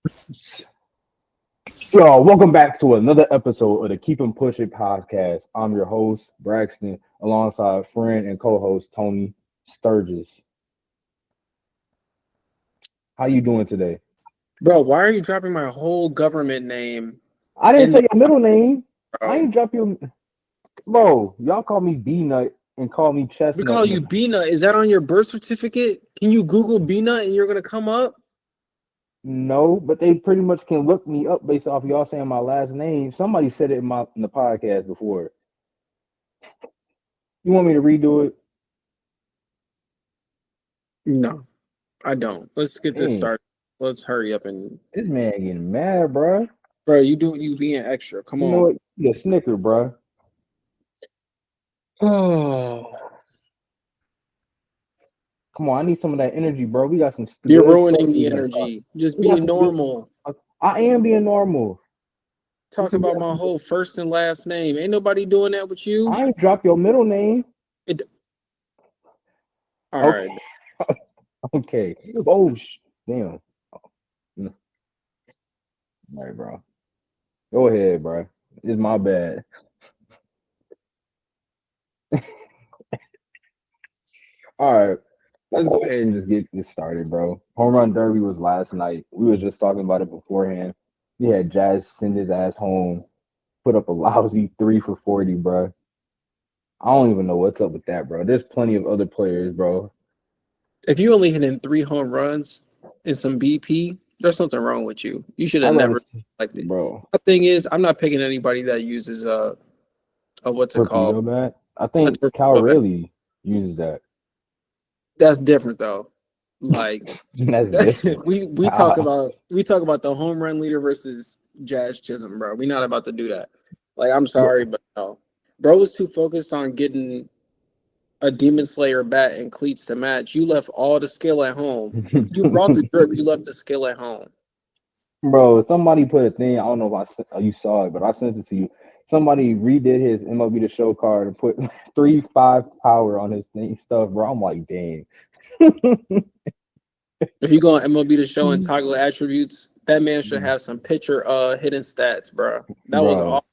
So, welcome back to another episode of the Keep and Push It podcast. I'm your host, Braxton, alongside friend and co-host Tony Sturgis. How you doing today? Bro, why are you dropping my whole government name I didn't in say the your middle name. I bro? ain't drop your bro. Y'all call me B Nut and call me We Chestnut. call you Bina. Is that on your birth certificate? Can you Google Bina and you're gonna come up? No, but they pretty much can look me up based off y'all saying my last name. Somebody said it in the podcast before. You want me to redo it? No, I don't. Let's get this Dang, started. Let's hurry up and this man getting mad, bro. bro, you being extra. Come You know on. what? You a snicker, bro. Oh, Come on, I need some of that energy, bro. We got some you're good stuff ruining the we got. energy. Just We got being some good. normal. I am being normal. Talking Listen, we about got my some good. whole first and last name. Ain't nobody doing that with you. I ain't drop your middle name. It, all Okay, right. okay. Oh, damn. Mm, all right, bro. Go ahead, bro. It's my bad. All right, let's go ahead and just get this started, bro. Home run derby was last night. We was just talking about it beforehand. We had Jazz send his ass home, put up a lousy 3 for 40, bro. I don't even know what's up with that, bro. There's plenty of other players, bro. If you only hit in 3 home runs and some BP, there's something wrong with you. You should I'd have rather, never liked it. bro. The thing is, I'm not picking anybody that uses a what's it called? Torpedo bat. I A think Cal torpedo bat. really uses that. That's different though. Like That's different. we talk about the home run leader versus Jazz Chisholm, bro. We're not about to do that. Like, I'm sorry, but no. Bro was too focused on getting a Demon Slayer bat and cleats to match. You left all the skill at home. You brought the grip, you left the skill at home. Bro, somebody put a thing. I don't know if you saw it, but I sent it to you. Somebody redid his MLB The Show card and put 3-5 power on his thing stuff, bro. I'm like, dang. If you go on MLB The Show and toggle attributes, that man should have some pitcher hidden stats, bro. That was bro, all.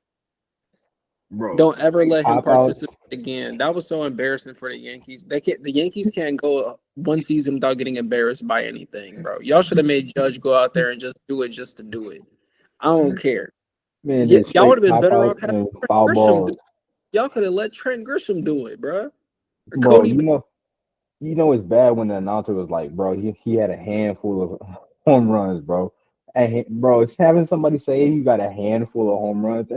bro, Don't ever straight let him pop outs. participate again. That was so embarrassing for the Yankees. The Yankees can't go one season without getting embarrassed by anything, bro. Y'all should have made Judge go out there and just do it just to do it. I don't care. Man, just Y'all would straight have been pop better off outs having and Trent foul Grisham do. balls. Y'all could have let Trent Grisham do it, bro. Or Bro, Cody. you know it's bad when the announcer was like, bro, he had a handful of home runs, bro. And bro, it's having somebody say he got a handful of home runs.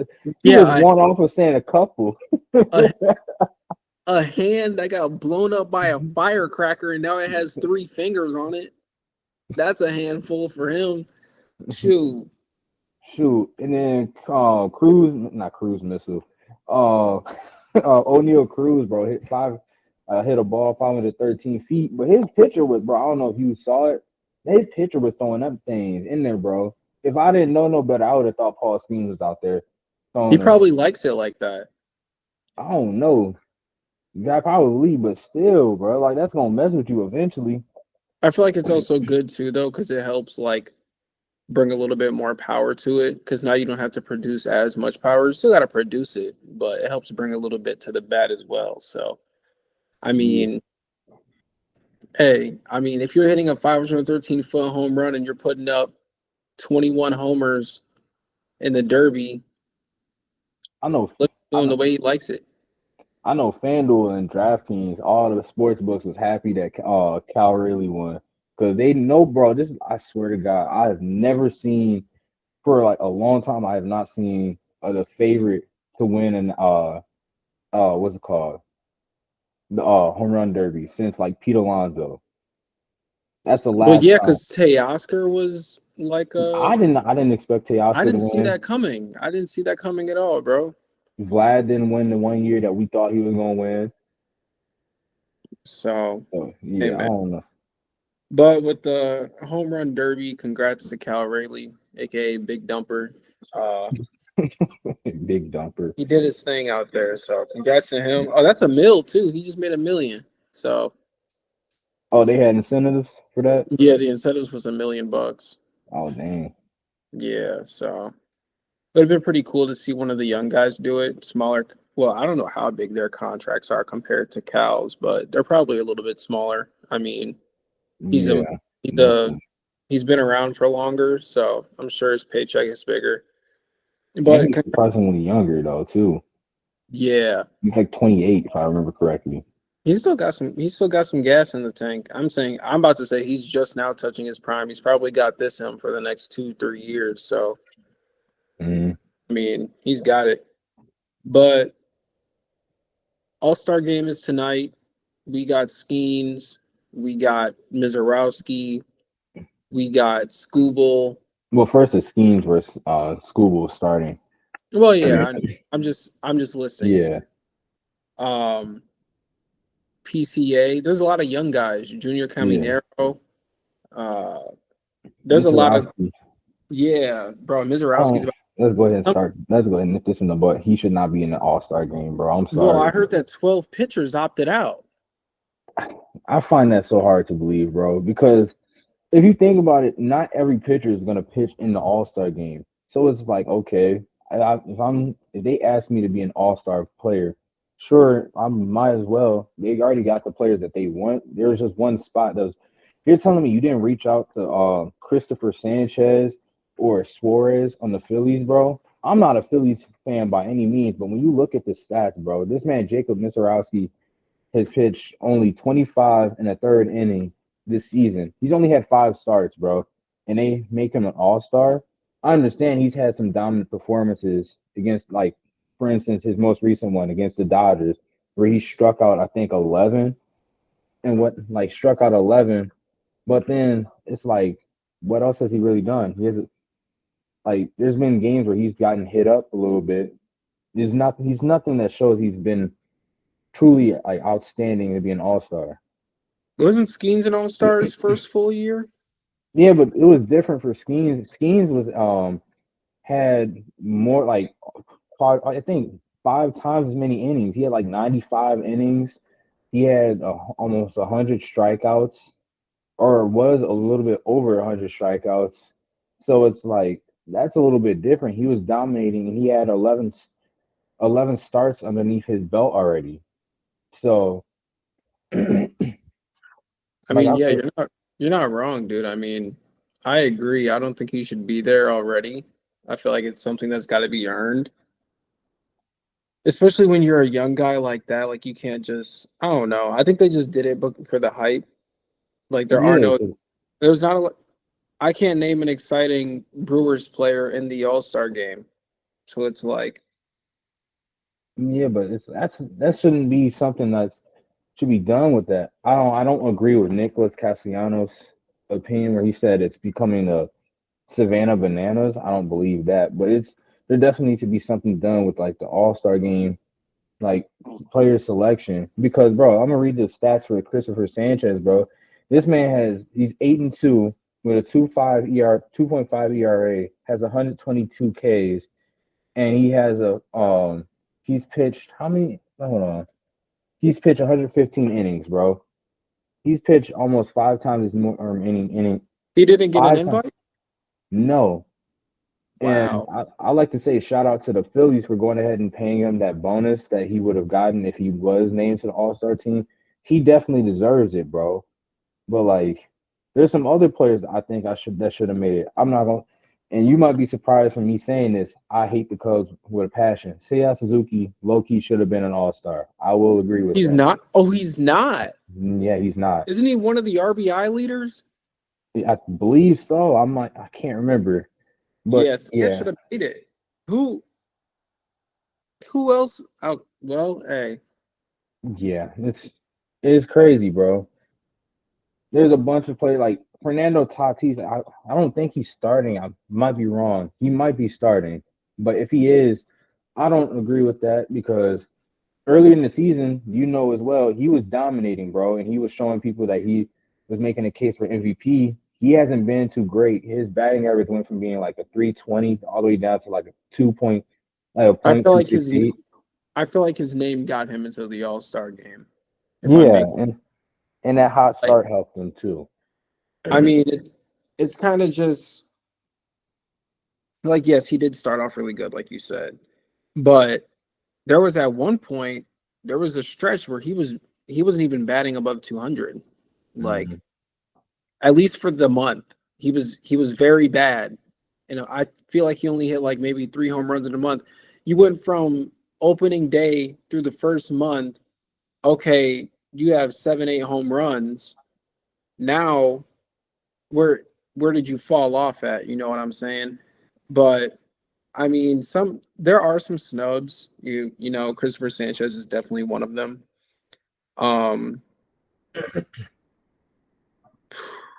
He was Yeah, one off of saying a couple. a, a hand that got blown up by a firecracker and now it has 3 fingers on it. That's a handful for him. Shoot. Shoot, and then Cruz, not Cruz missile. O'Neal Cruz, bro, hit a ball 513 feet. But his pitcher was, bro. I don't know if you saw it. His pitcher was throwing up things in there, bro. If I didn't know no better, I would have thought Paul Skeens was out there He throwing them. probably likes it like that. I don't know. Yeah, probably, but still, bro, like that's gonna mess with you eventually. I feel like it's also good too, though, because it helps like bring a little bit more power to it. Because now you don't have to produce as much power. You still got to produce it, but it helps bring a little bit to the bat as well. So, I Yeah, mean, hey, I mean, if you're hitting a 513-foot home run and you're putting up 21 homers in the Derby, I know, look I at him know. the way he likes it. I know FanDuel and DraftKings, all the sports books was happy that Cal really won because they know, bro. This I swear to God, I have never seen for like a long time. I have not seen the favorite to win an what's it called, the home run derby since like Pete Alonso. That's the Well, last yeah, time. because Teoscar was like I didn't expect I Teoscar to didn't see win. that coming. I didn't see that coming at all, bro. Vlad didn't win the one year that we thought he was gonna win. So, So hey, yeah, I man. don't know. But with the home run derby, congrats to Cal Rayleigh, aka Big Dumper. Uh, Big dumper. he did his thing out there, so congrats to him. Oh, that's a mill too. He just made 1 million. So Oh, they had incentives for that. yeah, the incentives was $1 million. Oh dang. Yeah, so it would have been pretty cool to see one of the young guys do it. Smaller. Well, I don't know how big their contracts are compared to Cal's, but they're probably a little bit smaller. I mean, he's a Yeah, he's a definitely. he's been around for longer, so I'm sure his paycheck is bigger. And But he's surprisingly younger though too. yeah, He's like 28 if I remember correctly. he's still got some gas in the tank. I'm about to say he's just now touching his prime. He's probably got this him for the next 2-3 years. So Mm, I mean, he's got it. But All-Star game is tonight. We got Skeens, we got Mizarowski, we got Scooble. well, first the schemes versus School starting. Well, yeah, I'm just listing. Yeah, Um, PCA. There's a lot of young guys. Junior yeah. Caminero. Uh, there's a Mr. lot of Rowski. yeah, bro. I Mizarowski's don't. about. Let's go ahead and start. Let's go ahead and nip this in the butt. He should not be in the All Star game, bro. I'm Well, I sorry. heard that 12 pitchers opted out. I find that so hard to believe, bro, because if you think about it, not every pitcher is gonna pitch in the All Star game. So it's like, okay, if they ask me to be an All Star player, sure, I might as well. They already got the players that they want. There's just one spot that's. You're telling me you didn't reach out to Christopher Sanchez or Suarez on the Phillies, bro? I'm not a Phillies fan by any means, but when you look at the stats, bro, this man Jacob Misorowski has pitched only 25 in a third inning this season. He's only had 5 starts, bro, and they make him an all star. I understand he's had some dominant performances against, like, for instance, his most recent one against the Dodgers, where he struck out, I think, 11 and what, like, struck out 11. But then it's like, what else has he really done? He has, like, there's been games where he's gotten hit up a little bit. He's nothing that shows he's been truly like outstanding to be an all star. Wasn't Skeens an All Star's first full year? Yeah, but it was different for Skeens. Skeens was had more like I think 5 times as many innings. He had like 95 innings. He had almost 100 strikeouts, or was a little bit over 100 strikeouts. So it's like that's a little bit different. He was dominating, and he had 11 starts underneath his belt already. So I like mean, I yeah, feel, you're not wrong, dude. I mean, I agree. I don't think he should be there already. I feel like it's something that's got to be earned, especially when you're a young guy like that. Like you can't just, I don't know. I think they just did it for the hype. Like there are yeah, no, 'cause there's not a, I can't name an exciting Brewers player in the All-Star game. So it's like, yeah, but that shouldn't be something that should be done with that. I don't agree with Nicholas Castellanos' opinion where he said it's becoming the Savannah Bananas. I don't believe that, but there definitely needs to be something done with like the All Star game, like player selection. Because, bro, I'm gonna read the stats for Christopher Sanchez, bro. This man he's 8-2 with a 2.5 ERA, has 122 Ks, and he's pitched how many? Hold on. He's pitched 115 innings, bro. He's pitched almost 5 times as more inning he didn't get an 5 times. invite? No, and Wow. I like to say shout out to the Phillies for going ahead and paying him that bonus that he would have gotten if he was named to the All Star team. He definitely deserves it, bro. But like, there's some other players I think should have made it. I'm not gonna, and you might be surprised from me saying this. I hate the Cubs with a passion. Seiya Suzuki, low key should have been an All Star. I will agree with He's that. not. Oh, he's not. Yeah, he's not. Isn't he one of the RBI leaders? I believe so. I can't remember, but Yes, I yeah, should have made it. Who who else out? Well, hey, yeah, it's crazy, bro. There's a bunch of players like Fernando Tatis. I don't think he's starting. I might be wrong. He might be starting, but if he is, I don't agree with that because earlier in the season, you know as well, he was dominating, bro, and he was showing people that he was making a case for MVP. He hasn't been too great. His batting average went from being like a 320 all the way down to like a I point feel two like six his eight. I feel like his name got him into the All Star game. If I'm Yeah, being and that hot like, start helped him too. I mean, it's kind of just like yes, he did start off really good, like you said, but there was at one point there was a stretch where he wasn't even batting above 200, like Mhm. at least for the month. He was very bad, and I feel like he only hit like maybe 3 home runs in a month. You went from opening day through the first month. Okay, you have 7, 8 home runs. Now, where where did you fall off at? You know what I'm saying? But I mean, there are some snubs. You know, Christopher Sanchez is definitely one of them. Um,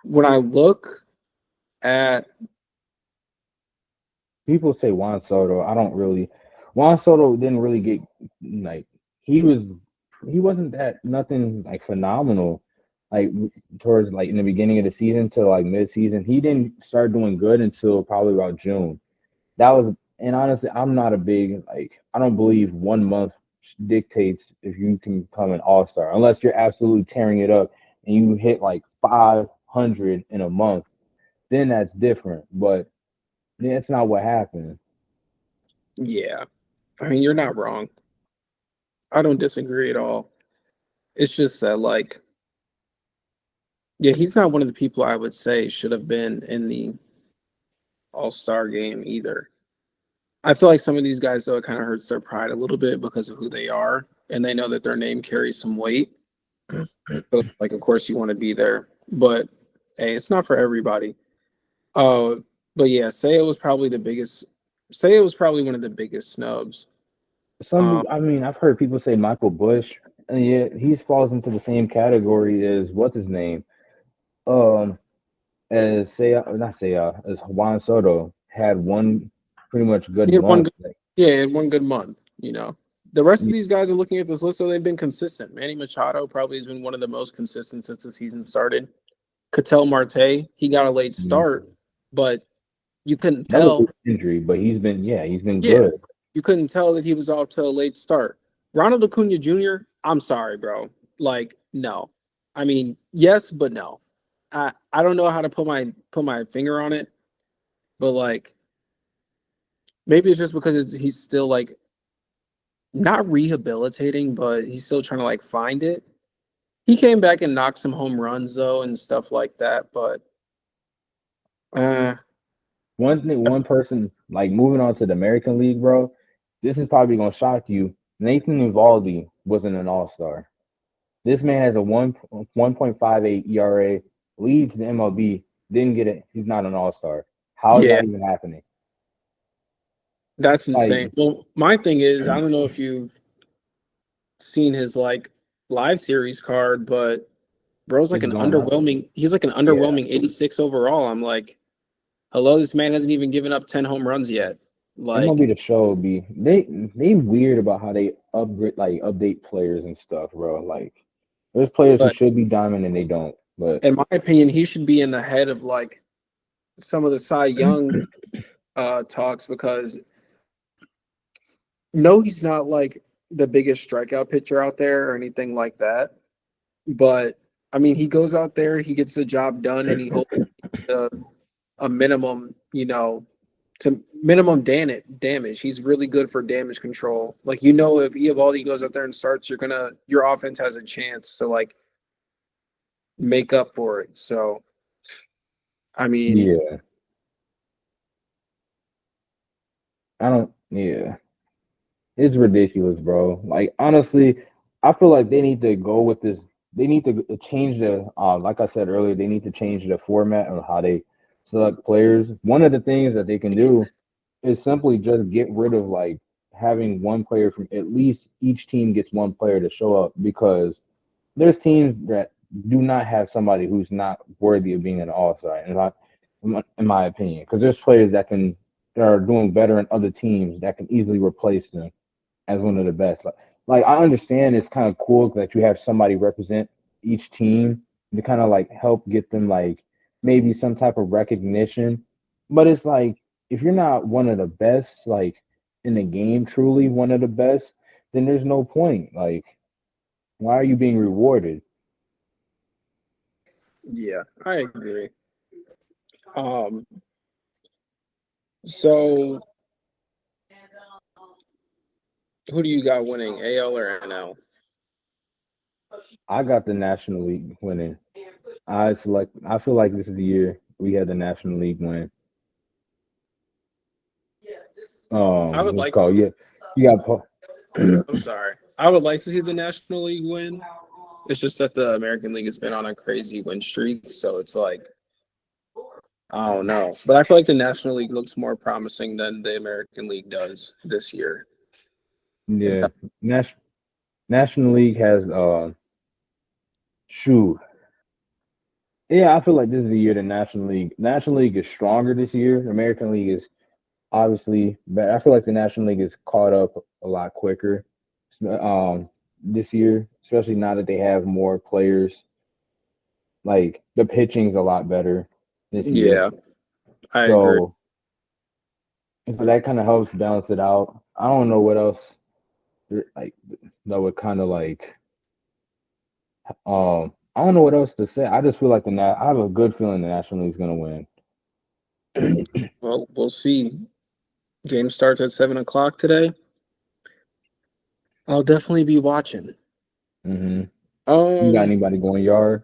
when I look at People say Juan Soto. I don't really. Juan Soto didn't really get like he was. He wasn't that nothing like phenomenal, like towards like in the beginning of the season to like mid season. He didn't start doing good until probably about June. That was and honestly, I'm not a big like I don't believe 1 month dictates if you can become an all star unless you're absolutely tearing it up and you hit like 500 in a month. Then that's different. But that's not what happened. yeah, I mean, you're not wrong. I don't disagree at all. It's just that, like, yeah, he's not one of the people I would say should have been in the All Star game either. I feel like some of these guys, though, it kind of hurts their pride a little bit because of who they are, and they know that their name carries some weight. So, like, of course, you want to be there, but hey, it's not for everybody. Uh, but yeah, say it was probably the biggest. Say it was probably one of the biggest snubs. Um, I mean, I've heard people say Michael Bush, and yeah, he falls into the same category as what's his name, um, as say not say as Juan Soto had one pretty much good he had one month. good, yeah, he had one good month. You know, the rest of these guys are looking at this list, so they've been consistent. Manny Machado probably has been one of the most consistent since the season started. Cattell Marte, he got a late Mhm. start, but you couldn't That was tell. his injury, but he's been Yeah, good. you couldn't tell that he was off to a late start. Ronald Acuna Jr., I'm sorry, bro. Like, no. I mean, yes, but no. I don't know how to put my finger on it, but like maybe it's just because he's still like not rehabilitating, but he's still trying to like find it. He came back and knocked some home runs though and stuff like that, but uh, One thing, one person like moving on to the American League, bro. This is probably gonna shock you. Nathan Eovaldi wasn't an All Star. This man has a 1.58 ERA, leads the MLB, didn't get it. He's not an all star. How is yeah, that even happening? that's Like insane. Well, my thing is, I don't know if you've seen his like live series card, but bro's like it's an going up. underwhelming. He's like an Yeah. underwhelming 86 overall. I'm like, hello, this man hasn't even given up 10 home runs yet. MLB Like, the show be they weird about how they upgrade like update players and stuff, bro. Like there's players who but should be diamond and they don't. But in my opinion, he should be in the head of like some of the Cy Young talks because no, he's not like the biggest strikeout pitcher out there or anything like that. But I mean, he goes out there, he gets the job done, and he holds a, a minimum, to minimum damage. He's really good for damage control. Like if Eovaldi goes out there and starts, your offense has a chance to like make up for it. So I mean, yeah, I don't. Yeah, it's ridiculous, bro. Like honestly, I feel like they need to go with this. They need to change the. Like I said earlier, they need to change the format of how they select players. One of the things that they can do is simply just get rid of like having one player from at least each team gets one player to show up because there's teams that do not have somebody who's not worthy of being an all-star in my opinion because there's players that are doing better in other teams that can easily replace them as one of the best. Like I understand it's kind of cool that you have somebody represent each team to kind of like help get them like maybe some type of recognition. But it's like if you're not one of the best, like in the game, truly one of the best, then there's no point. Like, why are you being rewarded? yeah, I agree. Um, So, who do you got winning, AL or NL? I got the National League winning. I feel like this is the year we had the National League win. I would What's it like. called? Yeah, you got I'm sorry. I would like to see the National League win. It's just that the American League has been on a crazy win streak, so it's like I don't know. But I feel like the National League looks more promising than the American League does this year. If yeah. that, Nas- National League has shoot. Yeah, I feel like this is the year the National League is stronger this year. The American League is obviously better. I feel like the National League is caught up a lot quicker this year, especially now that they have more players. Like the pitching's a lot better this year. yeah, I agree. So so that kind of helps balance it out. I don't know what else like that would kind of like I don't know what else to say. I just feel like I have a good feeling the National League's gonna win. Well, we'll see. Game starts at 7 o'clock today. I'll definitely be watching. Hmm. You got Um, anybody going yard?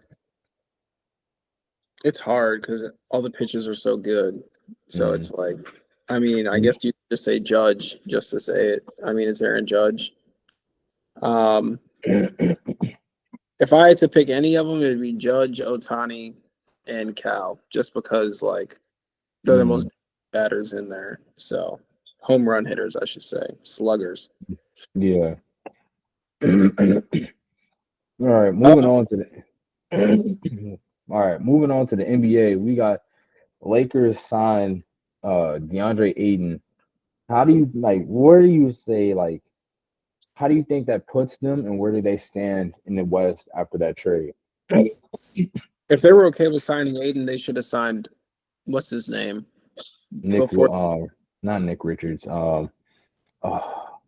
it's hard because all the pitches are so good. So Mm. it's like, I mean, I guess you could just say Judge just to say it. I mean, it's Aaron Judge. Um, if I had to pick any of them, it'd be Judge, Otani, and Cal, just because like they're the most Mm. batters in there. So home run hitters, I should say, sluggers. Yeah. All right, moving Uh, on to the all right, moving on to the NBA. We got Lakers signed DeAndre Ayton. How do you like where do you say like how do you think that puts them and where do they stand in the West after that trade? if they were okay with signing Aiden, they should have signed what's his name Nick before not Nick Richards. Uh,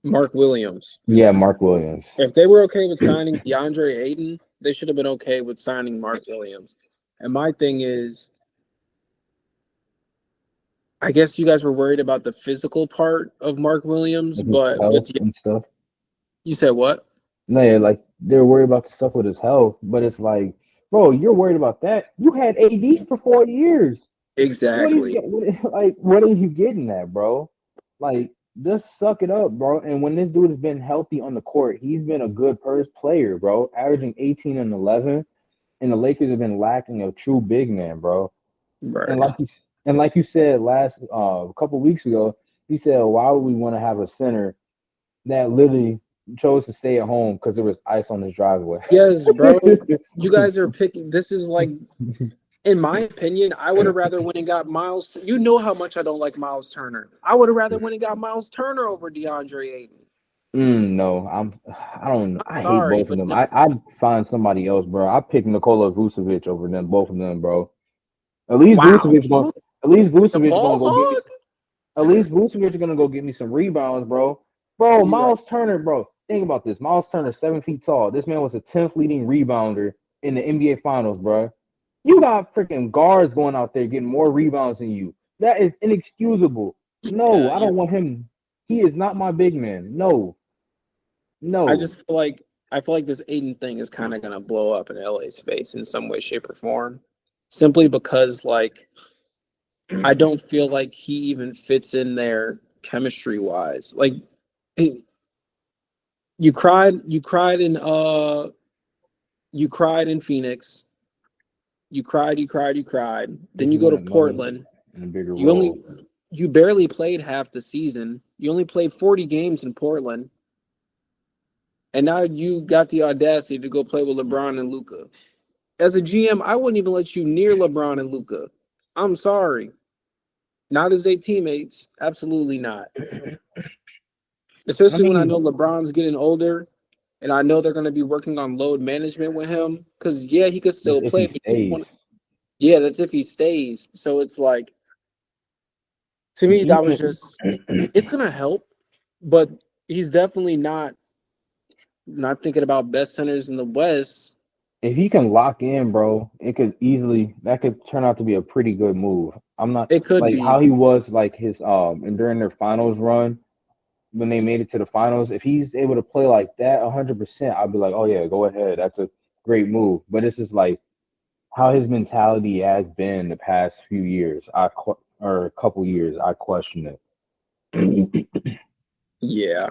Mark Williams. yeah, Mark Williams. If they were okay with signing DeAndre Ayton, they should have been okay with signing Mark Williams. And my thing is, I guess you guys were worried about the physical part of Mark Williams, Like his but with health and stuff. you said what? No, yeah, like they're worried about the stuff with his health, but it's like, bro, you're worried about that. You had AD for 4 years. What are you Exactly. get? Like, what are you getting at, bro? Like, just suck it up, bro. And when this dude has been healthy on the court, he's been a good first player, bro, averaging 18 and 11. And the Lakers have been lacking a true big man, bro. And Right. like you and like you said last a couple weeks ago, you said, why would we want to have a center that literally chose to stay at home because there was ice on his driveway? Yes, bro. You guys are picking. This is like, in my opinion, I would have rather went and got Miles. You know how much I don't like Miles Turner. I would have rather went and got Miles Turner over DeAndre Ayton. No, I don't know. I hate Sorry, both of but them. no. I'd find somebody else, bro. I pick Nikola Vucevic over them, both of them, bro. At least Wow. Vucevic going at least The Vucevic gonna ball go get me hog? at least Vucevic gonna go get me some rebounds, bro. Bro, You got Miles Turner, bro. Think about this. Miles Turner, 7 feet tall. This man was the 10th leading rebounder in the NBA Finals, bro. You got freaking guards going out there getting more rebounds than you. That is inexcusable. No, yeah, I you don't want him. He is not my big man. No, I no. just feel like this Aiden thing is kind of gonna blow up in LA's face in some way, shape, or form. Simply because like I don't feel like he even fits in there chemistry wise. Like you cried in Phoenix. You cried. Then This you is go to another Portland. in a bigger You only role. you barely played half the season. You only played 40 games in Portland. And now you got the audacity to go play with LeBron and Luca. As a GM, I wouldn't even let you near LeBron and Luca. I'm sorry. Not as their teammates. Absolutely not. I Especially when I know mean, LeBron's getting older and I know they're going to be working on load management with him. Because, yeah, he could that's still if play. he But you don't stays. want, yeah, that's if he stays. So it's like, to me, that was Even just, it's going to help. But he's definitely not thinking about best centers in the West. if he can lock in, bro, it could easily that could turn out to be a pretty good move. I'm not It could like be. how he was like his and during their finals run when they made it to the finals. If he's able to play like that 100%, I'd be like, oh yeah, go ahead. That's a great move. But it's just like how his mentality has been the past few years. Or a couple years. I question it. Yeah.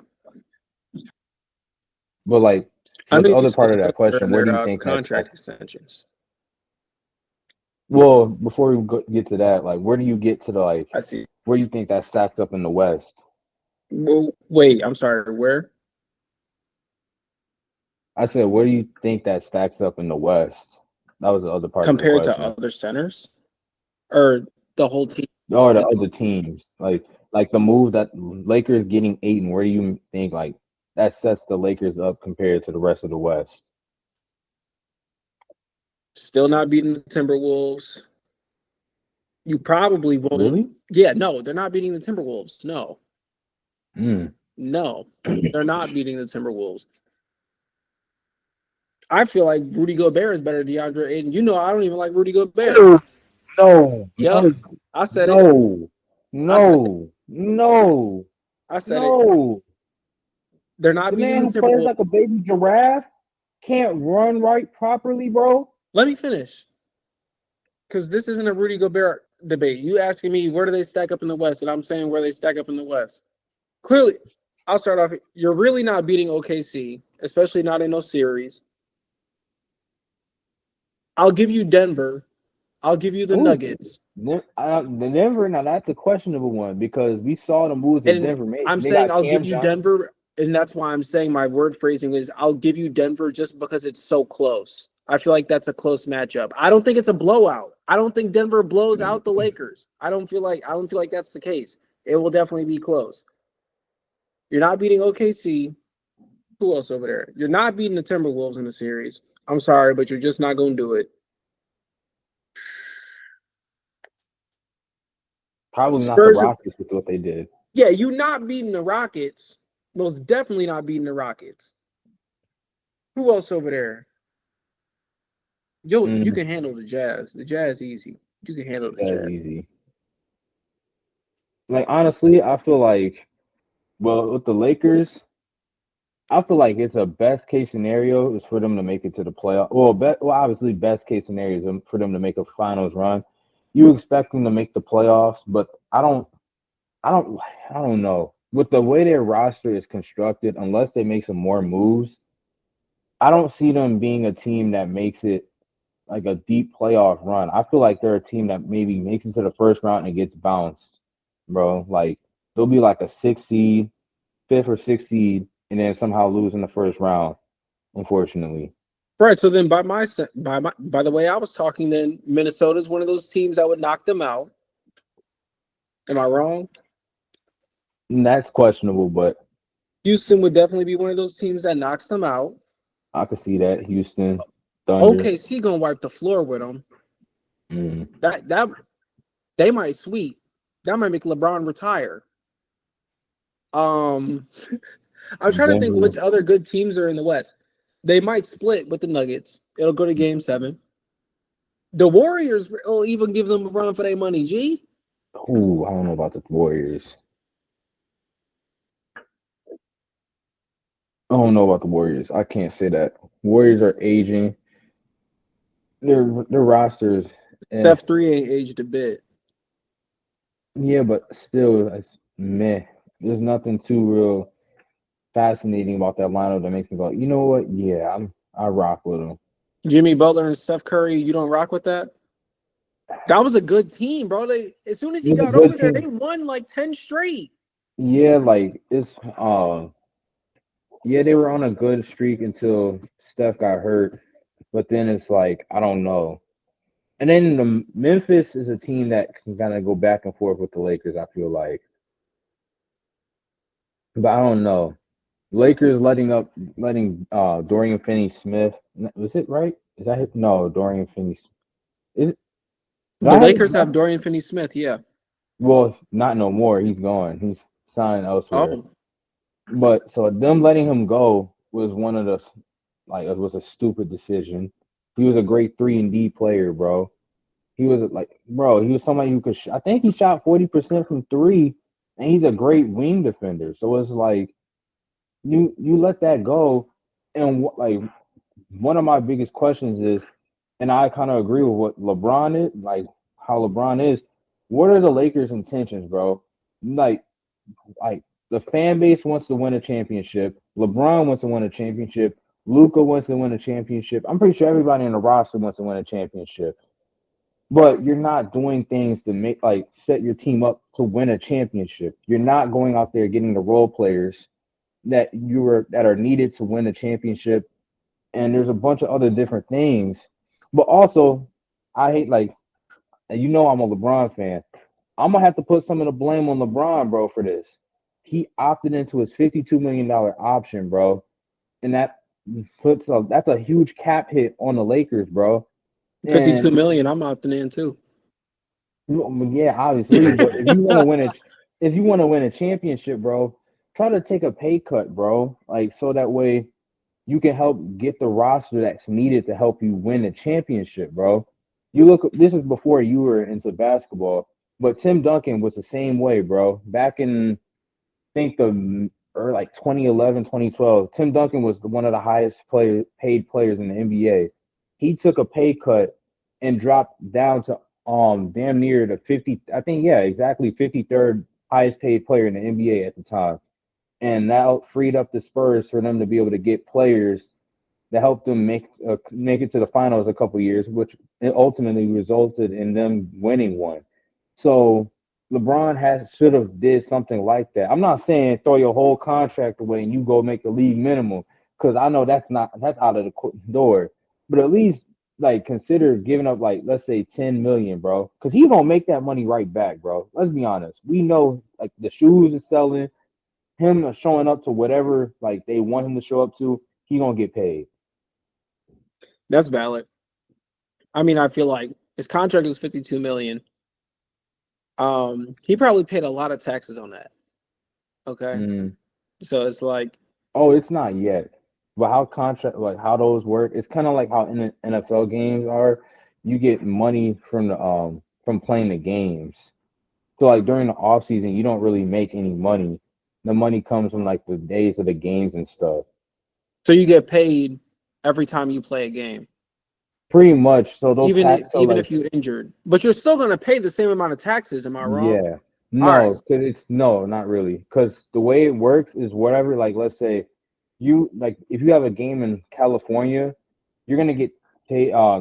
But like, I but know the you other said part of he that took question, where do you their think that contract stacks? extensions. Well, before get to that, like, where do you get to the like, I see. where do you think that stacks up in the West? Well, wait, I'm sorry. Where I said, where do you think that stacks up in the West? That was the other part of the compared to question. other centers or the whole team? Or the other teams, like the move that Lakers getting Aiton. Where do you think like that sets the Lakers up compared to the rest of the West? Still not beating the Timberwolves. You probably won't. Really? Yeah, no, they're not beating the Timberwolves. No, Mm. no, they're not beating the Timberwolves. I feel like Rudy Gobert is better than DeAndre Ayton. You know, I don't even like Rudy Gobert. No, no, Yep, no, I said it. no, I said it. no, no, I said it. no. They're not The beating man the who plays Timberwolves. like a baby giraffe can't run right properly, bro. Let me finish because this isn't a Rudy Gobert debate. You asking me where do they stack up in the West, and I'm saying where they stack up in the West. Clearly, I'll start off. You're really not beating OKC, especially not in those series. I'll give you Denver. I'll give you the Ooh, Nuggets. the Denver. Now that's a questionable one because we saw the moves that And Denver made. I'm They saying got I'll give Cam you Johnson. Denver, and that's why I'm saying my word phrasing is I'll give you Denver just because it's so close. I feel like that's a close matchup. I don't think it's a blowout. I don't think Denver blows out the Lakers. I don't feel like that's the case. It will definitely be close. You're not beating OKC. Who else over there? You're not beating the Timberwolves in the series. I'm sorry, but you're just not going to do it. Probably not the Spurs, Rockets with what they did. yeah, you not beating the Rockets. Most definitely not beating the Rockets. Who else over there? You Mm, can handle the Jazz. The Jazz easy. You can handle the that's Jazz. easy. Like honestly, I feel like well with the Lakers, I feel like it's a best case scenario is for them to make it to the playoff. Well, obviously, best case scenario is for them to make a finals run. You expect them to make the playoffs, but I don't, I don't know. With the way their roster is constructed, unless they make some more moves, I don't see them being a team that makes it like a deep playoff run. I feel like they're a team that maybe makes it to the first round and gets bounced, bro. Like they'll be like a six seed, fifth or sixth seed, and then somehow lose in the first round. Unfortunately, Right. So then, by the way I was talking, then Minnesota's one of those teams that would knock them out. Am I wrong? and that's questionable, but Houston would definitely be one of those teams that knocks them out. I could see that. Houston Thunder. OKC gonna wipe the floor with them. Mm. That they might sweep. That might make LeBron retire. Um, I'm trying to think Denver. which other good teams are in the West. They might split with the Nuggets. It'll go to Game 7. The Warriors will even give them a run for their money. G. Ooh, I don't know about the Warriors. I don't know about the Warriors. I can't say that. Warriors are aging. Their rosters, eh. Steph 3 ain't aged a bit. Yeah, but still, it's meh. There's nothing too real fascinating about that lineup that makes me go, you know what? Yeah, I rock with them. Jimmy Butler and Steph Curry, you don't rock with that? That was a good team, bro. They as soon as It he was a got good over there, they team. won like 10 straight. Yeah, like it's yeah, they were on a good streak until Steph got hurt. But then it's like, I don't know. And then the Memphis is a team that can kind of go back and forth with the Lakers, I feel like. But I don't know. Lakers letting Dorian Finney Smith, was it right? Is that his? No, Dorian Finney. Is it, did The I have it? Lakers have Dorian Finney-Smith, yeah. Well, not no more. He's gone. He's signed elsewhere. Oh, But so them letting him go was one of the like it was a stupid decision. He was a great 3 and D player, bro. He was like, bro, he was somebody who could. I think he shot 40% from three, and he's a great wing defender. So it's like you let that go, and like one of my biggest questions is, and I kind of agree with what LeBron is, like how LeBron is. What are the Lakers' intentions, bro? Like, like the fan base wants to win a championship. LeBron wants to win a championship. Luca wants to win a championship. I'm pretty sure everybody in the roster wants to win a championship. But you're not doing things to make like set your team up to win a championship. You're not going out there getting the role players that are needed to win a championship. And there's a bunch of other different things. But also, I hate like I'm a LeBron fan. I'm gonna have to put some of the blame on LeBron, bro, for this. He opted into his $52 million option, bro, and that's a huge cap hit on the Lakers, bro. 52 And million. I'm opting in too. yeah, obviously, but if you want to win a championship, bro, try to take a pay cut, bro, like so that way you can help get the roster that's needed to help you win a championship, bro. You look, this is before you were into basketball, but Tim Duncan was the same way, bro. Back in, I think the or like 2011, 2012, Tim Duncan was one of the highest paid players in the NBA. He took a pay cut and dropped down to damn near the 50, I think, yeah, exactly 53rd highest paid player in the NBA at the time. And that freed up the Spurs for them to be able to get players that helped them make it to the finals a couple years, which ultimately resulted in them winning one. So LeBron has should have did something like that. I'm not saying throw your whole contract away and you go make the league minimum because I know that's out of the door. But at least like consider giving up like let's say 10 million, bro, because he's gonna make that money right back, bro. Let's be honest. We know like the shoes is selling, him showing up to whatever like they want him to show up to, he gonna get paid. That's valid. I mean, I feel like his contract was 52 million. He probably paid a lot of taxes on that. Okay. Mm. So it's like, Oh, it's not yet. But how contract like how those work? It's kind of like how in NFL games are. You get money from playing the games. So like during the off season, you don't really make any money. The money comes from like the days of the games and stuff. so you get paid every time you play a game, Pretty much. So they'll even tax. So even like if you injured, but you're still gonna pay the same amount of taxes. Am I wrong? yeah. All right. No, because it's no, not really. Because the way it works is whatever, like, let's say you like if you have a game in California, you're gonna get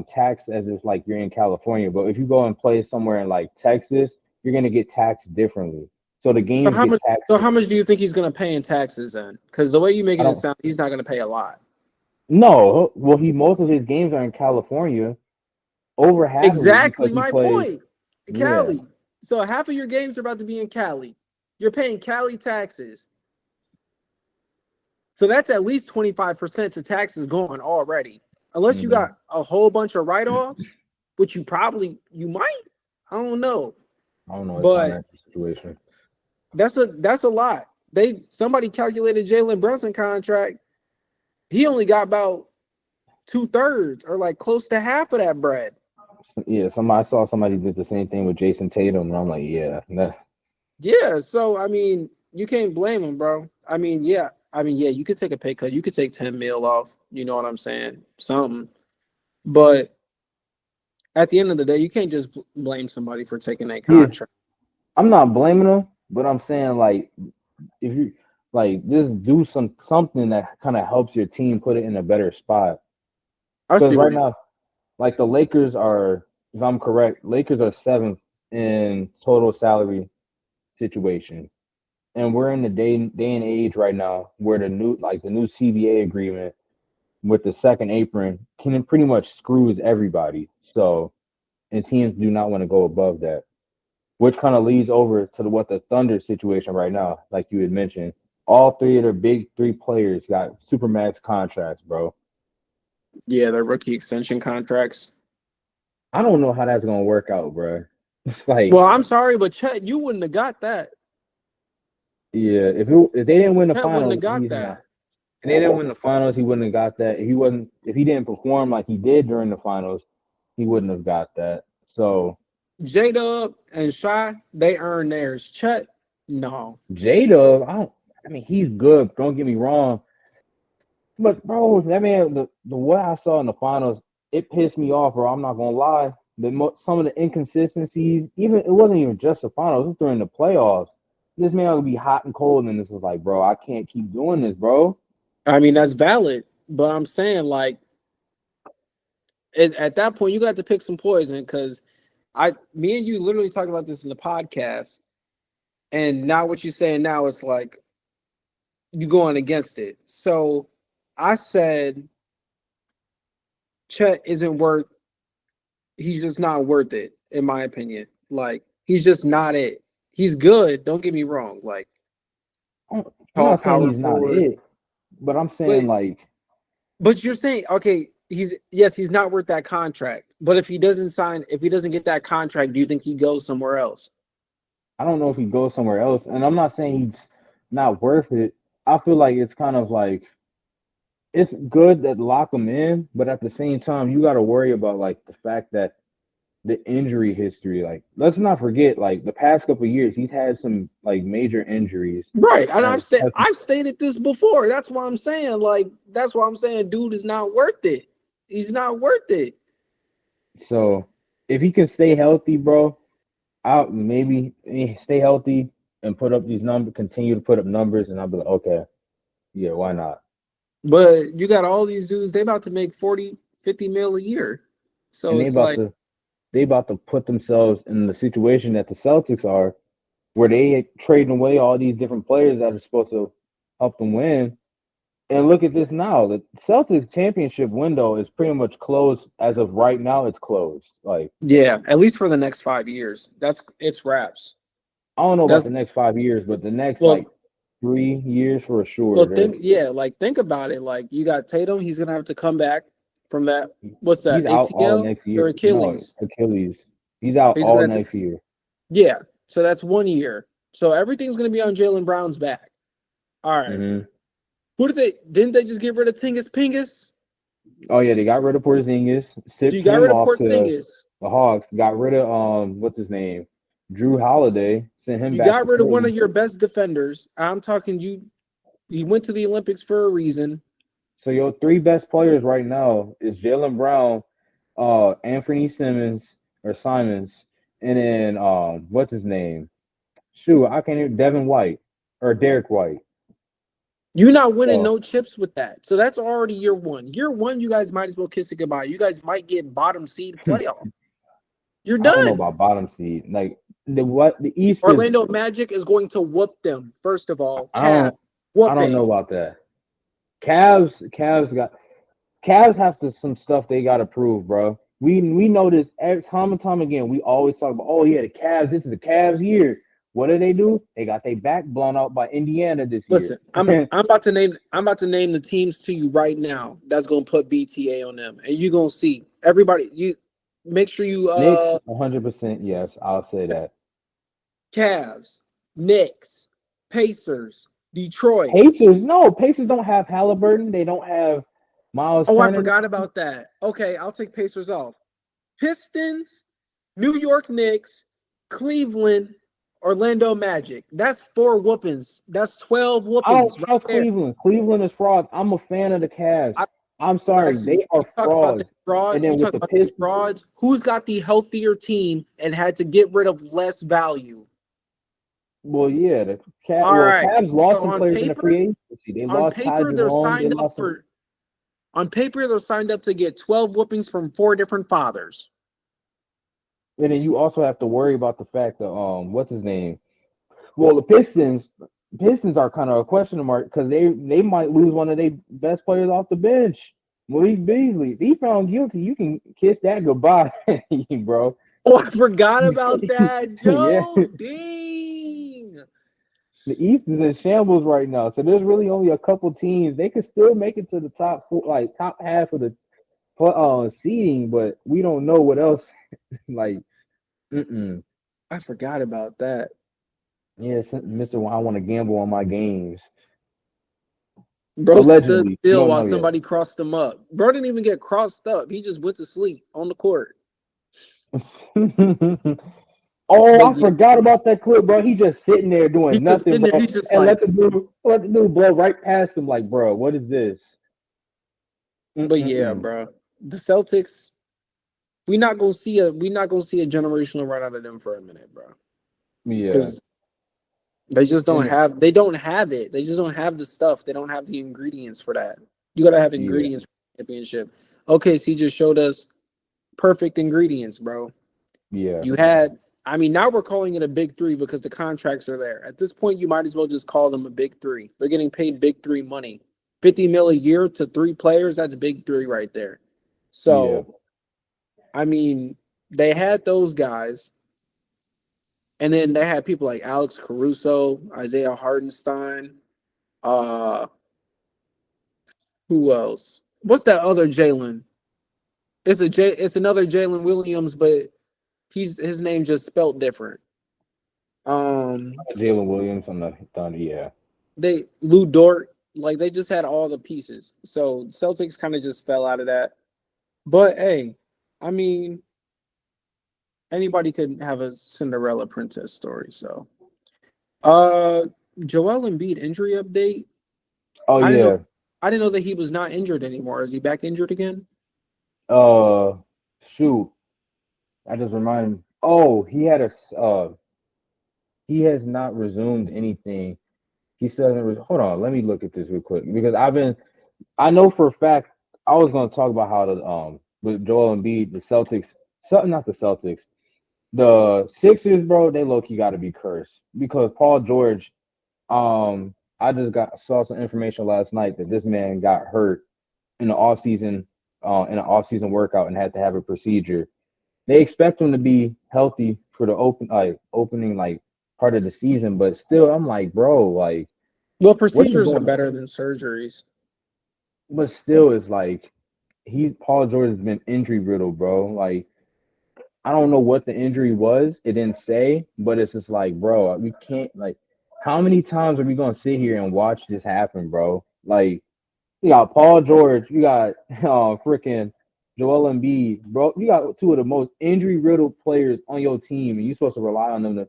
taxed as if like you're in California. But if you go and play somewhere in like Texas, you're gonna get taxed differently. So the So games how get much? taxed So how much differently. do you think he's gonna pay in taxes then? Because the way you I making it don't sound, he's not gonna pay a lot. no. Well, he most of his games are in California. Over half of it Exactly because he my plays. point. Yeah. Cali. So half of your games are about to be in Cali. You're paying Cali taxes. So that's at least 25% to taxes going already. Unless you Hmm. got a whole bunch of write-offs, which you might. I don't know. I don't know his But financial situation. that's a lot. Somebody calculated Jalen Brunson contract. He only got about 2/3 or like close to half of that bread. Yeah, I saw somebody did the same thing with Jason Tatum, and I'm like, yeah, Yeah, so I mean, you can't blame him, bro. I mean, yeah, you could take a pay cut. You could take 10 mil off. You know what I'm saying? Something. But at the end of the day, you can't just blame somebody for taking that yeah. contract. I'm not blaming him, but I'm saying like if you like just do something that kind of helps your team put it in a better spot. I Because see right where you. now, like the Lakers are, if I'm correct, Lakers are seventh in total salary situation, and we're in the day and age right now where the new CBA agreement with the second apron can pretty much screws everybody. So and teams do not want to go above that, which kind of leads over to what the Thunder situation right now, like you had mentioned. All three of their big three players got supermax contracts, bro. Yeah, their rookie extension contracts. I don't know how that's gonna work out, bro. It's like, Well, I'm sorry, but Chet, you wouldn't have got that. yeah, if they didn't win the Chet wouldn't have finals, got he's not. that. If they didn't win the finals, he wouldn't have got that. If he didn't perform like he did during the finals, he wouldn't have got that. So J-Dub and Shy, they earn theirs. Chet, no. Jada, I mean, he's good. Don't get me wrong, but bro, that man, the what I saw in the finals, it pissed me off, bro. I'm not gonna lie. Some of the inconsistencies, even it wasn't even just the finals, it was during the playoffs. This man would be hot and cold, and this is like, bro, I can't keep doing this, bro. I mean, that's valid, but I'm saying like at that point you got to pick some poison because me and you literally talked about this in the podcast, and now what you're saying now is like you going against it. So I said Chet isn't worth. He's just not worth it, in my opinion. Like he's just not it. He's good. Don't get me wrong. Like I'm tall not saying power he's not forward, it, but I'm but saying like you're saying okay. He's not worth that contract. But if he doesn't get that contract, do you think he goes somewhere else? I don't know if he goes somewhere else, and I'm not saying he's not worth it. I feel like it's kind of like it's good that lock him in, but at the same time, you got to worry about like the fact that the injury history. Like, let's not forget, like the past couple of years, he's had some like major injuries. Right. And That I've stated this before. That's why I'm saying, dude is not worth it. He's not worth it. so if he can stay healthy, bro, out maybe stay healthy and put up these numbers, continue to put up numbers, and I'll be like, okay, yeah, why not? But you got all these dudes, they about to make 40, 50 mil a year. So And it's like, they about to put themselves in the situation that the Celtics are, where they trading away all these different players that are supposed to help them win. And look at this now. The Celtics championship window is pretty much closed as of right now. It's closed. Like yeah, at least for the next 5 years. It's wraps. I don't know about That's the next 5 years, but the next like well, 3 years for sure. well, think about it. Like you got Tatum, he's gonna have to come back from that. What's that? He's out all ACL next year. or No, Achilles? Achilles. He's out He's all gonna have to. next year. Yeah. So that's 1 year. So everything's gonna be on Jalen Brown's back. All right. Hmm. Who did they? Didn't they just get rid of Tingus Pingus? Oh yeah, they got rid of Porzingis, You shipped got him rid of off to Porzingis. the Hawks. Got rid of what's his name, Drew Holiday. Sent him You back got to rid of one Philly. of your best defenders. I'm talking you. He went to the Olympics for a reason. So your three best players right now is Jalen Brown, Anthony Simons, and then what's his name? Shoot, I can't even Devin White or Derek White. You're not winning So no chips with that. So that's already year one. Year one, you guys might as well kiss it goodbye. You guys might get bottom seed playoff. You're I don't know done. about bottom seed. Like the East is. Orlando Magic is going to whoop them. First of all, I Cap don't I don't know whooping. about that. Cavs have to some stuff they got to prove, bro. We know this every time and time again. We always talk about, oh yeah, the Cavs. This is the Cavs year. What do? They got their back blown out by Indiana this year. Listen, I'm about to name the teams to you right now. That's gonna put BTA on them, and you're gonna see everybody. You make sure you Knicks, 100%. Yes, I'll say that. Cavs, Knicks, Pacers, Detroit. Pacers, no, Pacers don't have Halliburton. They don't have Miles Oh, I Turner. forgot about that. Okay, I'll take Pacers off. Pistons, New York Knicks, Cleveland, Orlando Magic. That's 4 whoopings. That's 12 I don't whoopings right trust there. Cleveland. Cleveland is frauds. I'm a fan of the Cavs. I I'm sorry, listen. they are frauds. And You then with talk the about the Pistons, frauds. Who's got the healthier team and had to get rid of less value? well, yeah, All right. Cavs lost So some players in the free agency. They lost Ty they're Jerome. They signed up lost some. for on paper they're signed up to get 12 whoopings from 4 different fathers. And then you also have to worry about the fact that what's his name? Well, the Pistons are kind of a question mark because they might lose one of their best players off the bench. Malik Beasley, if he found guilty, you can kiss that goodbye, bro. Oh, I forgot about that, Yeah, Joe. Dang. the East is in shambles right now, so there's really only a couple teams. They could still make it to the top four, like top half of the seeding, but we don't know what else. Like, mm-mm. I forgot about that. Yeah, Mister, I want to gamble on my games. Bro stood Allegedly, we still don't while know yet. somebody crossed him up. Bro didn't even get crossed up. He just went to sleep on the court. Oh, But I yeah, forgot about that clip, bro. He just sitting there he's doing just nothing, sitting there. bro, He's just and like, let the dude blow right past him. Like, bro, what is this? but yeah, Mm-mm-mm. bro. The Celtics, we not gonna see a generational run out of them for a minute, bro. Yeah, Because they just don't and have they don't have it. They just don't have the stuff. They don't have the ingredients for that. You gotta have yeah, ingredients for championship. Okay, so you just showed us perfect ingredients, bro. yeah, You had, I mean, now we're calling it a big three because the contracts are there. At this point, you might as well just call them a big three. They're getting paid big three money. 50 mil a year to three players, that's big three right there. yeah. So, I mean, they had those guys, and then they had people like Alex Caruso, Isaiah Hardenstein, uh, who else? What's that other Jalen? It's another Jalen Williams, but his name just spelt different. Um Jalen Williams on the Thunder. Yeah, they Lou Dort, like they just had all the pieces. So Celtics kind of just fell out of that. But hey, I mean, anybody could have a Cinderella princess story. So, uh, Joel Embiid injury update. oh I didn't know. yeah. I didn't know that he was not injured anymore. Is he back injured again? Uh, shoot. I just reminded. Oh, he has not resumed anything. He still hasn't. Hold on, let me look at this real quick because I know for a fact I was going to talk about how the with Joel Embiid, the Celtics, something not the Celtics, the Sixers, bro, they low key got to be cursed because Paul George. I just got saw some information last night that this man got hurt in the off season, in an off season workout and had to have a procedure. They expect him to be healthy for the opening like part of the season, but still, I'm like, bro, like, Well, what is procedures are going? better than surgeries. But still, it's like he's Paul George has been injury riddled, bro. Like, I don't know what the injury was. It didn't say, but it's just like, bro, we can't like. How many times are we gonna sit here and watch this happen, bro? Like, you got Paul George, you got freaking Joel Embiid, bro. You got two of the most injury riddled players on your team, and you're supposed to rely on them to.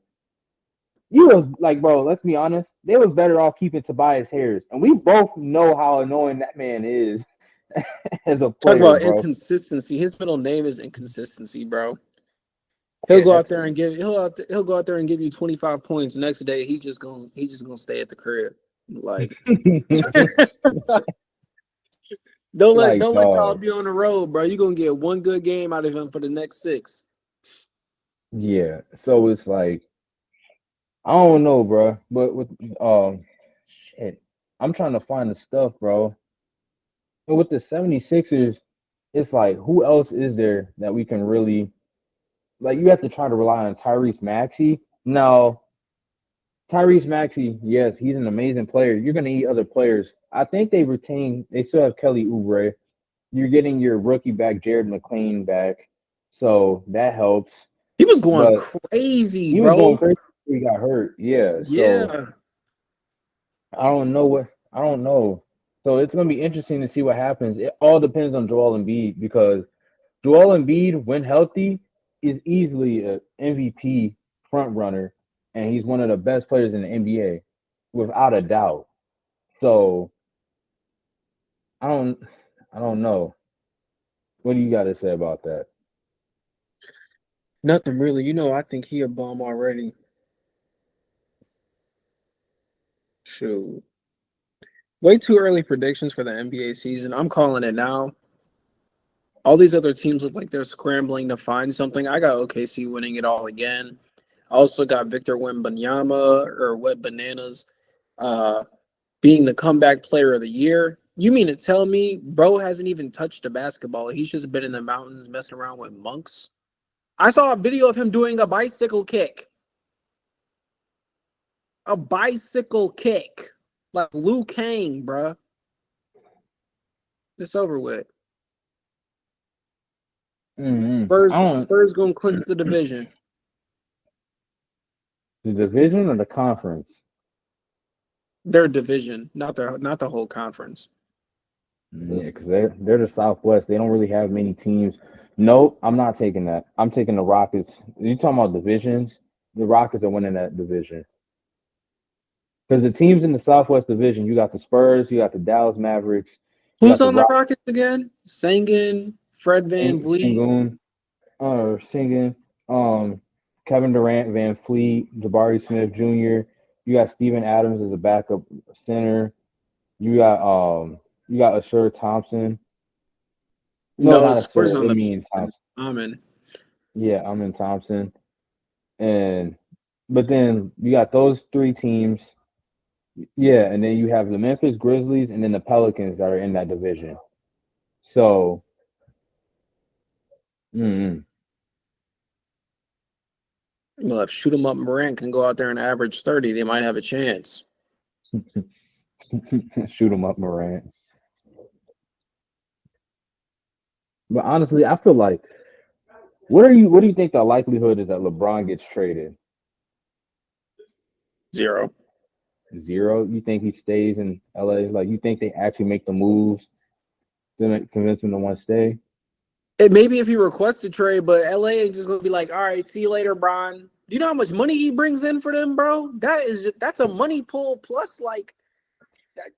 You was like, bro. Let's be honest. They was better off keeping Tobias Harris, and we both know how annoying that man is as a Talk player, about bro. inconsistency. His middle name is inconsistency, bro. He'll Yeah, go out that's there and he'll go out there and give you 25 points. Next day he just gonna stay at the crib. Like don't let like, don't let y'all dog. be on the road, bro. You're gonna get one good game out of him for the next six. Yeah. So it's like I don't know, bro. But with shit, I'm trying to find the stuff, bro. But with the 76ers, it's like who else is there that we can really like? You have to try to rely on Tyrese Maxey. No, Tyrese Maxey, yes, he's an amazing player. You're gonna need other players. I think they still have Kelly Oubre. You're getting your rookie back, Jared McLean back. So that helps. He was going But crazy, he was going bro. crazy before he got hurt. Yeah. So Yeah. I don't know. So it's gonna be interesting to see what happens. It all depends on Joel Embiid because Joel Embiid, when healthy, is easily a MVP front runner, and he's one of the best players in the NBA, without a doubt. So I don't, I don't know. What do you got to say about that? Nothing really. I think he a bum already. Shoot. Way too early predictions for the NBA season. I'm calling it now. All these other teams look like they're scrambling to find something. I got OKC winning it all again. I also got Victor Wembanyama or Wet Bananas uh, being the comeback player of the year. You mean to tell me bro hasn't even touched a basketball? He's just been in the mountains messing around with monks. I saw a video of him doing a bicycle kick. A bicycle kick. Like Liu Kang, bruh. It's over with. I don't Spurs gonna clinch the division. the division or the conference. Their division, not the whole conference. Yeah, because they're the Southwest. They don't really have many teams. Nope, I'm not taking that. I'm taking the Rockets. You talking about divisions? The Rockets are winning that division because the teams in the Southwest Division, you got the Spurs, you got the Dallas Mavericks, you Who's got the on the Rock Rockets again? Sangin, Fred Van Vliet. Sengun, singing, um, Kevin Durant, Van Fleet, Jabari Smith Jr. You got Steven Adams as a backup center. You got you got Asher Thompson. No, No, not Spurs Asher. on I the mean Thompson. Amen. Yeah, I'm in Thompson. And but then you got those three teams. Yeah, and then you have the Memphis Grizzlies and then the Pelicans that are in that division. So, mm, Well, if shoot 'em up Morant can go out there and average 30, they might have a chance. shoot 'em up, Morant. But honestly, I feel like what do you think the likelihood is that LeBron gets traded? Zero. Zero. You think he stays in LA? Like you think they actually make the moves to convince him to want to stay? It maybe if he requests a trade, but LA ain't just gonna be like, all right, see you later, Bron. Do you know how much money he brings in for them, bro? That's a money pull plus like that,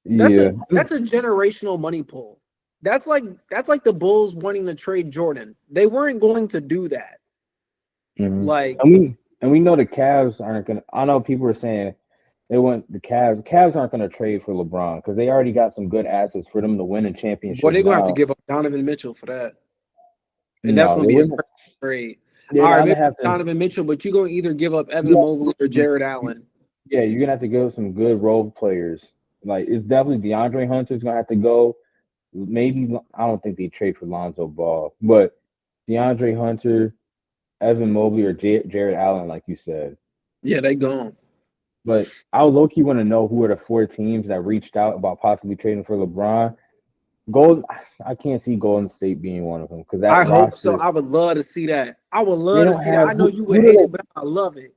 Yeah. that's a generational money pull. That's like the Bulls wanting to trade Jordan. They weren't going to do that. Hmm. Like And we know the Cavs aren't gonna. I know people are saying they want the Cavs. The Cavs aren't gonna trade for LeBron because they already got some good assets for them to win a boy, championship they're gonna have to now. give up Donovan Mitchell for that. And that's No, gonna they be a wouldn't. crazy trade. They'd All right, either maybe have to. Donovan Mitchell, but you're gonna either give up Evan You Mobley or have, Jared Allen. yeah, you're gonna have to go with some good role players. Like it's definitely DeAndre Hunter's gonna have to go. Maybe I don't think they trade for Lonzo Ball, but DeAndre Hunter, Evan Mobley, or Jared Allen, like you said. Yeah, they gone. But I would low key want to know who are the four teams that reached out about possibly trading for LeBron. Gold, I can't see Golden State being one of them because that I hope so. roster I would love to see that. I would they love to don't see that. have I know you would who do hate it, the but I love it.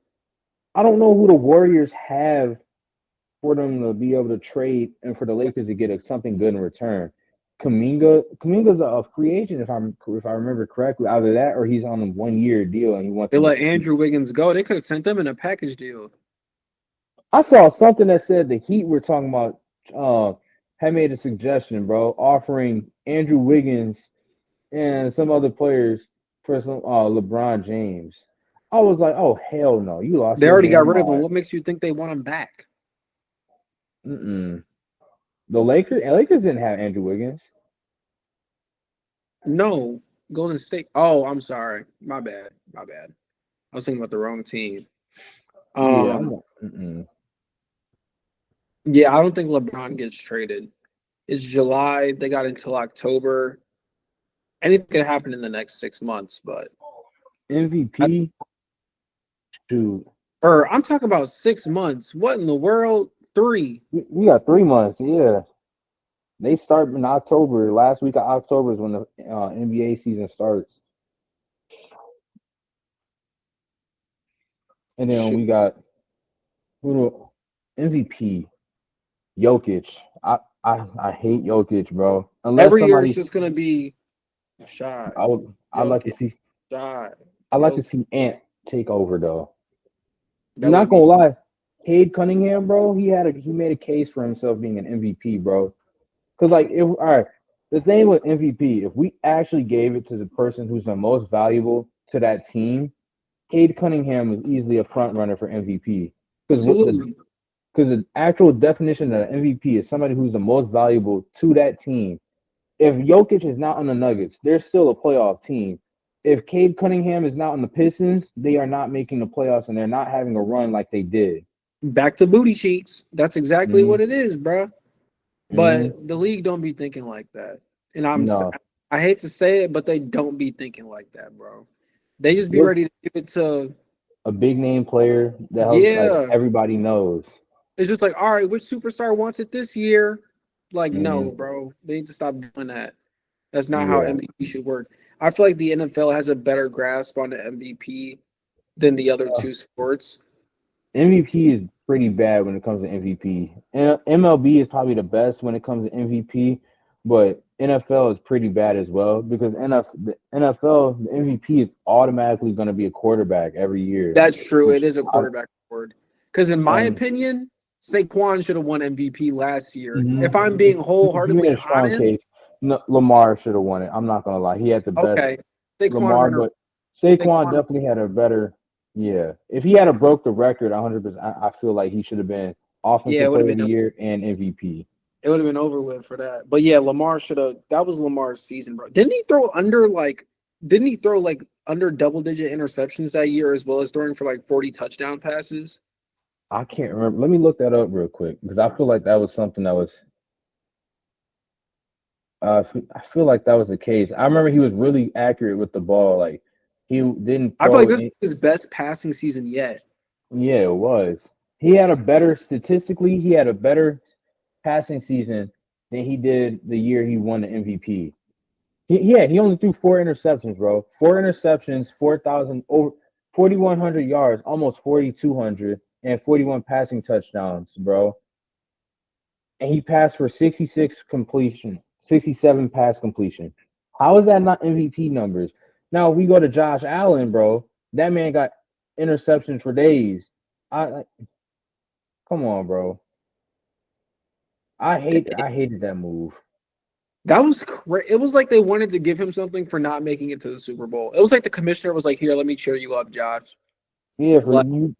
I don't know who the Warriors have for them to be able to trade and for the Lakers to get something good in return. Kaminga's a free agent if I remember correctly. Either that or he's on a 1 year deal and he wants They to let just. Andrew Wiggins go. They could have sent them in a package deal. I saw something that said the Heat were talking about had made a suggestion, bro, offering Andrew Wiggins and some other players for some LeBron James. I was like, oh hell no, you lost They your already got damn rid of him. mind. What makes you think they want him back? Mm-mm. The Lakers didn't have Andrew Wiggins. No, Golden State. Oh, I'm sorry. My bad. My bad. I was thinking about the wrong team. Yeah, I'm Um, not. Mm-mm. yeah, I don't think LeBron gets traded. It's July. They got until October. Anything could happen in the next 6 months, but I, MVP, shoot, or I'm talking about 6 months. What in the world? Three. we got 3 months. Yeah, they start in October. Last week of October is when the NBA season starts, and then Shoot. we got MVP Jokic. I hate Jokic, bro. Unless Every year it's somebody, just gonna be Shy, I'd like to Jokic, see. Shy, I'd like to Jokic. see Ant take over though. I'm That not would gonna be lie, Cade Cunningham, bro. He made a case for himself being an MVP, bro. Because like if all right, the thing with MVP, if we actually gave it to the person who's the most valuable to that team, Cade Cunningham is easily a front runner for MVP. Because what the absolutely. because the actual definition of an MVP is somebody who's the most valuable to that team. If Jokic is not on the Nuggets, they're still a playoff team. If Cade Cunningham is not on the Pistons, they are not making the playoffs and they're not having a run like they did. Back to booty cheats. That's exactly Hmm. what it is, bro. Hmm. But the league don't be thinking like that. And No. I hate to say it, but they don't be thinking like that, bro. They just be Look, ready to give it to a big name player that like yeah. everybody knows. It's just like, all right, which superstar wants it this year? Like, no, Hmm. bro. They need to stop doing that. That's not how Yeah. MVP should work. I feel like the NFL has a better grasp on the MVP than the other two sports. MVP is pretty bad when it comes to MVP. And MLB is probably the best when it comes to MVP, but NFL is pretty bad as well because the NFL, the MVP is automatically going to be a quarterback every year, That's true. It which is a I, quarterback award. Because in my and opinion, Saquon should have won MVP last year. If mhm, I'm being you made wholeheartedly a strong honest, case. No, Lamar should have won it. I'm not gonna lie, he had the best okay, Saquon Lamar, runner, but Saquon Saquon, definitely had a better. Yeah, if he had a broke the record 100%, I feel like he should have been yeah, Offensive it would have Player of been the Year and MVP. it would have been over with for that. But yeah, Lamar should have. That was Lamar's season, bro. Didn't he throw under like? Didn't he throw like under double digit interceptions that year as well as throwing for like 40 touchdown passes? I can't remember. Let me look that up real quick because I feel like that was something that was. I feel like that was the case. I remember he was really accurate with the ball. Like he didn't I feel like throw this it. is his best passing season yet. Yeah, it was. He had a better statistically. He had a better passing season than he did the year he won the MVP. Yeah, he only threw 4 interceptions, bro. 4 interceptions, 4,000 over 4,100 yards, almost 4,200, and 41 passing touchdowns, bro. And he passed for 66 completion, 67 pass completion. How is that not MVP numbers? Now, if we go to Josh Allen, bro, that man got interceptions for days. Come on, bro. I hated that move. That was It was like they wanted to give him something for not making it to the Super Bowl. It was like the commissioner was like, "Here, let me cheer you up, Josh." Yeah, for Like, you've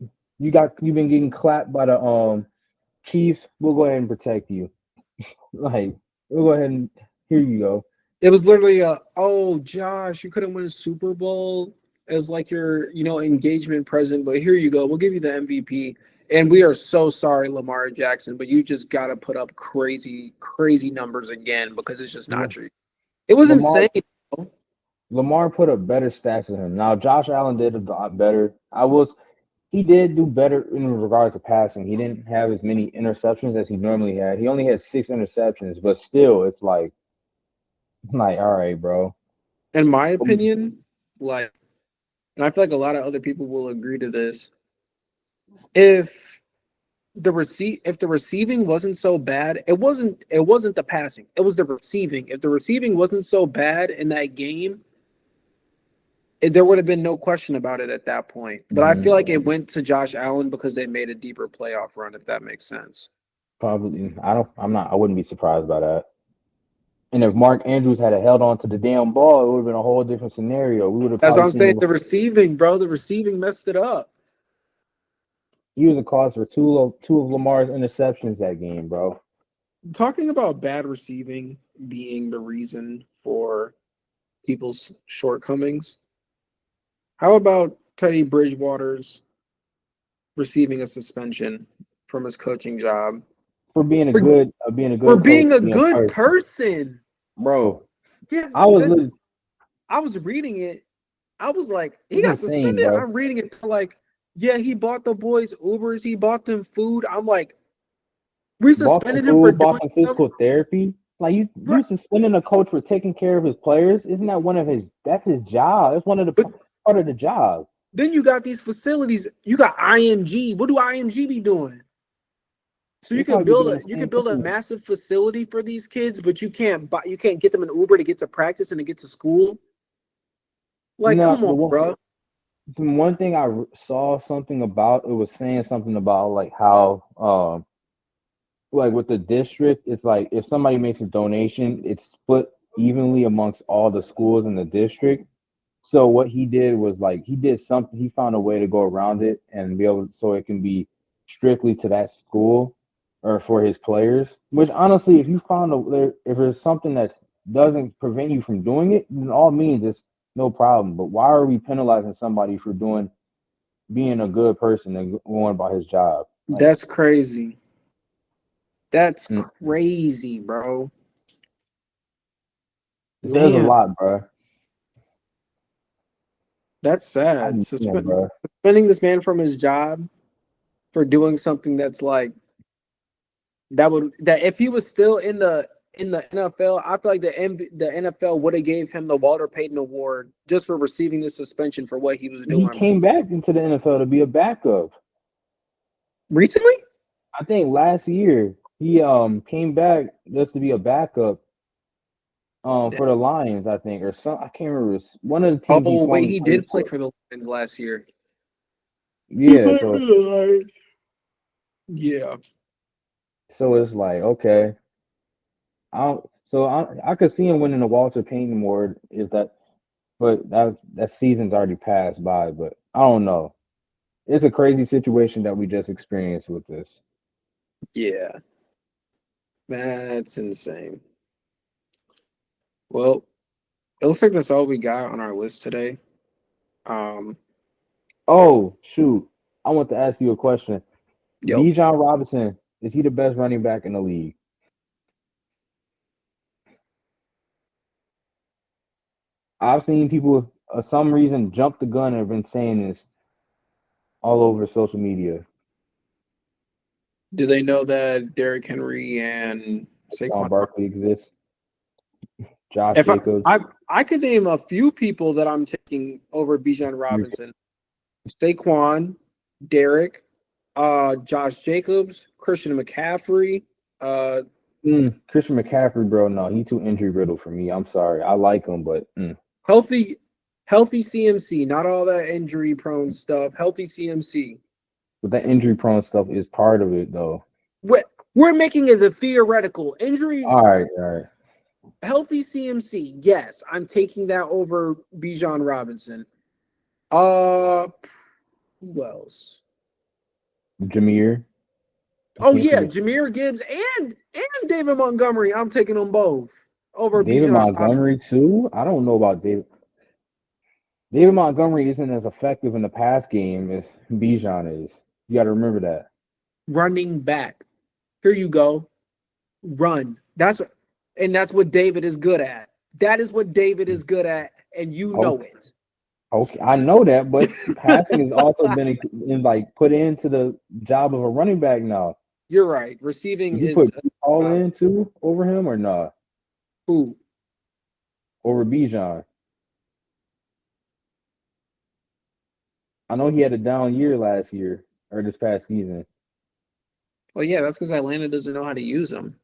been getting clapped by the Chiefs. We'll go ahead and protect you. Like we'll go ahead and here you go. it was literally oh, Josh, you couldn't win a Super Bowl as like your, engagement present, but here you go. We'll give you the MVP. And we are so sorry, Lamar Jackson, but you just got to put up crazy, crazy numbers again because it's just not Yeah. true. It was Lamar insane. Lamar put up better stats than him. Now Josh Allen did a lot better. He did do better in regards to passing. He didn't have as many interceptions as he normally had. He only had 6 interceptions, but still, it's like all right, bro. In my opinion, like, and I feel like a lot of other people will agree to this. If if the receiving wasn't so bad, it wasn't the passing. It was the receiving. If the receiving wasn't so bad in that game, there would have been no question about it at that point. But I feel Mhm. like it went to Josh Allen because they made a deeper playoff run, if that makes sense. Probably, I don't. I'm not. I wouldn't be surprised by that. And if Mark Andrews had held on to the damn ball, it would have been a whole different scenario. We would have That's what probably I'm seen saying. him. The receiving, bro, the receiving messed it up. He was a cause for two of Lamar's interceptions that game, bro. Talking about bad receiving being the reason for people's shortcomings, how about Teddy Bridgewater's receiving a suspension from his coaching job For for, being a for good coach, being a being good person, person? bro. Yeah, I was lit- I was reading it. I was like, he it's got insane, suspended. bro. I'm reading it like, yeah, he bought the boys Ubers, he bought them food. I'm like, we Bought them suspended him for food, bought doing them stuff. physical therapy. Like you Right. suspending a coach for taking care of his players. Isn't that one of his? That's his job. That's one of the But part of the job. then you got these facilities. You got IMG. What do IMG be doing? So They probably be doing the you same could build a thing. massive facility for these kids, but you can't get them an Uber to get to practice and to get to school. Like, No, come on, bro. the one thing saw something about it was saying something about like how like with the district, it's like if somebody makes a donation, it's split evenly amongst all the schools in the district. So what he did was like he did something. He found a way to go around it and be able so it can be strictly to that school or for his players. Which honestly, if you found if there's something that doesn't prevent you from doing it, then all means it's no problem. But why are we penalizing somebody for being a good person and going about his job? Like, That's crazy. That's mm, crazy, bro. there's a Man, lot, bro. that's sad. Yeah, bro. Suspending this man from his job for doing something that's like that if he was still in the NFL, I feel like the NFL would have gave him the Walter Payton Award just for receiving the suspension for what he was He doing. came back into the NFL to be a backup. Recently? I think last year he came back just to be a backup. Damn. For the Lions, I think, or some I can't remember. It's one of the teams he Oh wait, formerly he played did play for. for the Lions last year. He Yeah, played for so the Lions. Yeah. it's like okay, I could see him winning the Walter Payton Award if that, but that season's already passed by. But I don't know. It's a crazy situation that we just experienced with this. Yeah. That's insane. Well, it looks like that's all we got on our list today. Um, Oh shoot, I want to ask you a question. yep. Bijan Robinson, is he the best running back in the league? I've seen people, some reason, jump the gun and have been saying this all over social media. Do they know that Derrick Henry and John Saquon are Barkley exists, Josh if Jacobs. I could name a few people that I'm taking over Bijan Robinson. Saquon, Derrick, Josh Jacobs, Christian McCaffrey, uh, Christian McCaffrey, bro, no, he too injury riddled for me. I'm sorry. I like him, but healthy, healthy CMC, not all that injury prone stuff. Healthy CMC. but that injury prone stuff is part of it, though. We're making it a theoretical injury. All right. Healthy CMC. Yes, I'm taking that over Bijan Robinson. Uh, who else? Jameer, I Oh can't yeah, forget Jameer Gibbs and David Montgomery. I'm taking them both over David Bijan Robinson. Montgomery too. I don't know about David. David Montgomery isn't as effective in the pass game as Bijan is. You got to remember that. Running back. Here you go. Run. That's what David is good at. That is what David is good at, and you know Okay, it. okay, I know that, but passing has also been like put into the job of a running back now. You're right. Receiving Would you is put all uh, in too over him or not? who? Over Bijan? I know he had a down year last year or this past season. Well, yeah, that's because Atlanta doesn't know how to use them.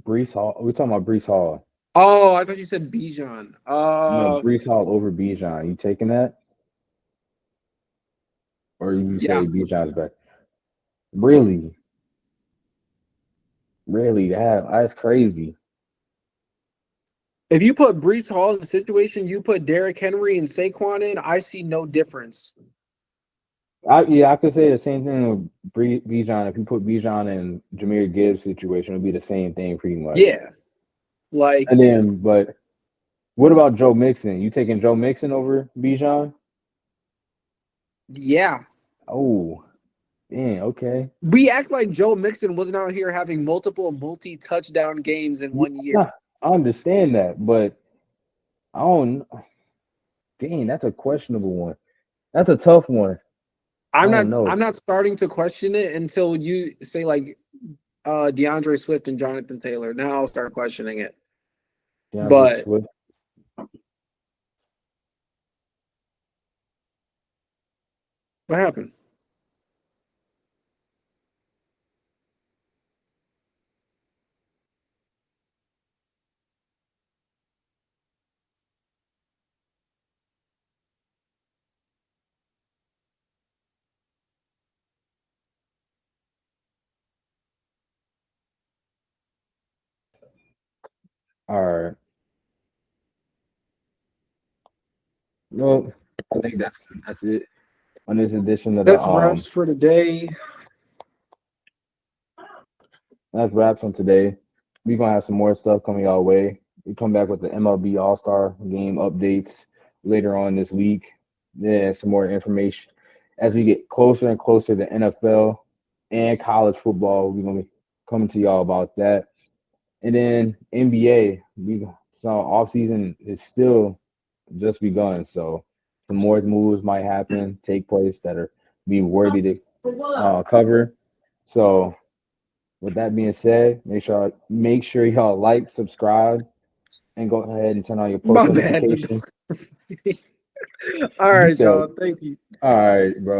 Brees Hall. We're talking about Brees Hall. Oh, I thought you said Bijan. No, Brees Hall over Bijan. You taking that, or you Yeah. say Bijan's back? Really, really? That's crazy. If you put Brees Hall in the situation, you put Derrick Henry and Saquon in, I see no difference. Yeah, I could say the same thing with Bijan. If you put Bijan in Jameer Gibbs' situation, it'd be the same thing pretty much. Yeah. Like, And then, but what about Joe Mixon? You taking Joe Mixon over Bijan? yeah. Oh, dang. Okay. We act like Joe Mixon wasn't out here having multiple multi-touchdown games in one year. Yeah, I understand that, but I don't. Dang, that's a questionable one. That's a tough one. I I'm not don't know. I'm not starting to question it until you say like DeAndre Swift and Jonathan Taylor. Now I'll start questioning it. DeAndre But Swift. what happened? All right. Well, I think that's it on this edition of the That's wraps for today. That's wraps on today. We're gonna have some more stuff coming our way. We come back with the MLB All Star Game updates later on this week. Then some more information as we get closer and closer to NFL and college football. We're gonna be coming to y'all about that. And then NBA, we so off season is still just begun. So some more moves might happen, take place that are be worthy to cover. So with that being said, make sure y'all like, subscribe, and go ahead and turn on your post My bad. The notifications. dog. All You right, said, y'all. Thank you. all right, bro.